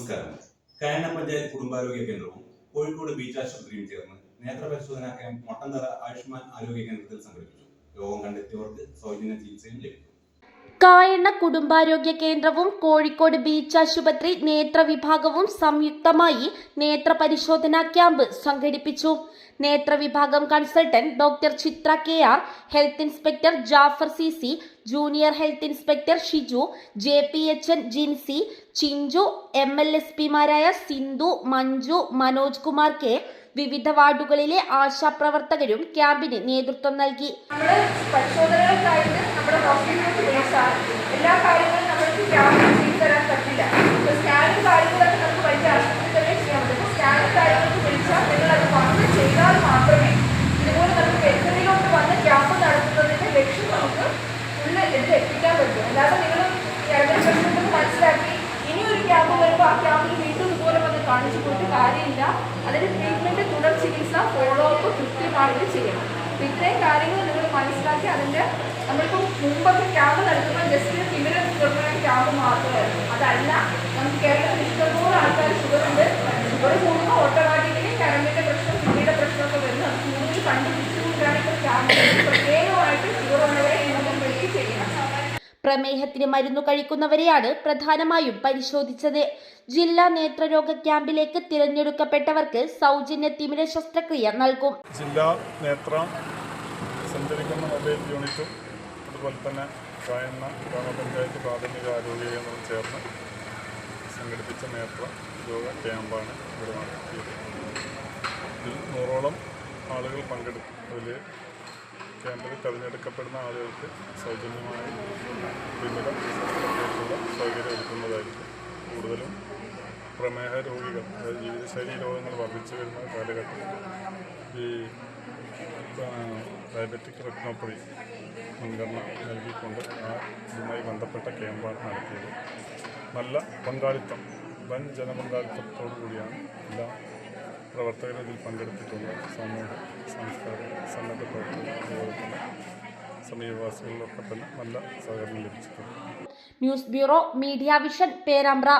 നമസ്കാരം. കയന പഞ്ചായത്ത് കുടുംബാരോഗ്യ കേന്ദ്രവും കോഴിക്കോട് ബീച്ച് ആശുപത്രിയും ചേർന്ന് നേത്രപരിശോധനാ ക്യാമ്പ് മട്ടന്തറ ആയുഷ്മാൻ ആരോഗ്യ കേന്ദ്രത്തിൽ സംഘടിപ്പിച്ചു. രോഗം കണ്ടെത്തിയവർക്ക് സൗജന്യ ചികിത്സയും ലഭിക്കും. കായണ്ണ കുടുംബാരോഗ്യ കേന്ദ്രവും കോഴിക്കോട് ബീച്ച് ആശുപത്രി നേത്ര വിഭാഗവും സംയുക്തമായി നേത്ര പരിശോധനാ ക്യാമ്പ് സംഘടിപ്പിച്ചു. നേത്ര വിഭാഗം consultant doctor Chitra KR, health inspector Jafar CC, junior health inspector Shiju, JPHN Jincy, Chinchu, MLSP-മാരായ സിന്ധു, മഞ്ജു, മനോജ് കുമാർ K, വിവിധ വാർഡുകളിലെ ആശാപ്രവർത്തകരും ക്യാമ്പിന് നേതൃത്വം നൽകി. എല്ലാ കാര്യങ്ങളും നമ്മൾക്ക് ക്യാമ്പിൽ ചെയ്തു തരാൻ പറ്റില്ല. സ്കാനും കാര്യങ്ങളൊക്കെ നമുക്ക് വലിയ ആശുപത്രികളെ ചെയ്യാൻ പറ്റും. സ്കാനും കാര്യങ്ങൾക്ക് വിളിച്ചാൽ നിങ്ങൾ അത് വന്ന് ചെയ്താൽ മാത്രമേ ഇതുപോലെ നമുക്ക് എന്തെങ്കിലുമൊക്കെ വന്ന് ക്യാമ്പ് നടത്തുന്നതിന്റെ ലക്ഷ്യം നമുക്ക് ഇതിൽ എത്തിക്കാൻ പറ്റും. അല്ലാതെ നിങ്ങൾ ഇടപെടൽ പ്രശ്നങ്ങൾ മനസ്സിലാക്കി ഇനിയൊരു ക്യാമ്പ് വരുമ്പോൾ ആ ക്യാമ്പിൽ വീണ്ടും ഇതുപോലെ വന്ന് കാണിച്ചു പോയിട്ട് കാര്യമില്ല. അതിന്റെ ട്രീറ്റ്മെന്റ്, തുടർ ചികിത്സ, ഫോളോ അപ്പ് കൃത്യമായിട്ട് ചെയ്യണം. ഇത്രയും കാര്യങ്ങൾ നിങ്ങൾ മനസ്സിലാക്കി അതിന്റെ നമ്മളിപ്പോൾ മുമ്പൊക്കെ ക്യാമ്പ് നടത്തുമ്പോൾ ജസ്റ്റ് വിവരം കൊടുക്കുന്ന ക്യാമ്പ് മാത്രമായിരുന്നു. അതല്ല, നമുക്ക് കേരളത്തിൽ ഇഷ്ടംപോലെ ആൾക്കാർ ഷുഗറുണ്ട്. ഷുഗർ കൂടുമ്പോൾ ഓട്ടോമാറ്റിക്കലി കരണ്ടിന്റെ പ്രശ്നം, കിഡ്നിയുടെ പ്രശ്നമൊക്കെ വരുന്നു. അത് കൂടുതൽ കണ്ടുപിടിച്ചുകൊണ്ടാണ് ഇപ്പോൾ ക്യാമ്പ് പ്രത്യേകമായിട്ട് ഷുഗർ ഉള്ളവരെ നമ്മൾ വെളിയിൽ ചെയ്യണം. പ്രമേഹത്തിന് മരുന്നു കഴിക്കുന്നവരെയാണ് പ്രധാനമായും പരിശോധിച്ചത്. ജില്ലാ നേത്രരോഗ ക്യാമ്പിലേക്ക് തിരഞ്ഞെടുക്കപ്പെട്ടവർക്ക് സൗജന്യ തിമിര ശസ്ത്രക്രിയ നൽകും. ജില്ലാ നേത്ര സഞ്ചരിക്കുന്ന മൊബൈൽ യൂണിറ്റും അതുപോലെ തന്നെ കായണ്ണ ഗ്രാമപഞ്ചായത്ത് പ്രാഥമിക ആരോഗ്യ കേന്ദ്രവും ചേർന്ന് സംഘടിപ്പിച്ച നേത്ര രോഗ ക്യാമ്പാണ് ഇവിടെ നടത്തിയത്. ഇതിൽ 100ഓളം ആളുകൾ പങ്കെടുക്കും. അതിൽ ക്യാമ്പിൽ തിരഞ്ഞെടുക്കപ്പെടുന്ന ആളുകൾക്ക് സൗജന്യമായി തിമിര ശസ്ത്രക്രിയക്കുള്ള സൗകര്യം ഒരുക്കുന്നതായിരിക്കും. കൂടുതലും പ്രമേഹ രോഗികൾ, അതായത് ജീവിതശൈലി രോഗങ്ങൾ വർദ്ധിച്ചു വരുന്ന കാലഘട്ടത്തിൽ ഈ ഡയബറ്റിക് റെറ്റിനോപ്പതി മുൻഗണന നൽകിക്കൊണ്ട് ഇതുമായി ബന്ധപ്പെട്ട ക്യാമ്പാണ് നടത്തിയത്. നല്ല പങ്കാളിത്തം, വൻ ജനപങ്കാളിത്തത്തോടു കൂടിയാണ് എല്ലാ പ്രവർത്തകരും ഇതിൽ പങ്കെടുത്തിട്ടുള്ളത്. സാമൂഹ്യ സാംസ്കാരിക സന്നദ്ധ പ്രവർത്തകർ, അതുപോലെ തന്നെ സമീപവാസികളിലൊക്കെ തന്നെ നല്ല സഹകരണം ലഭിച്ചിട്ടുണ്ട്. News bureau, media vision, Perambra.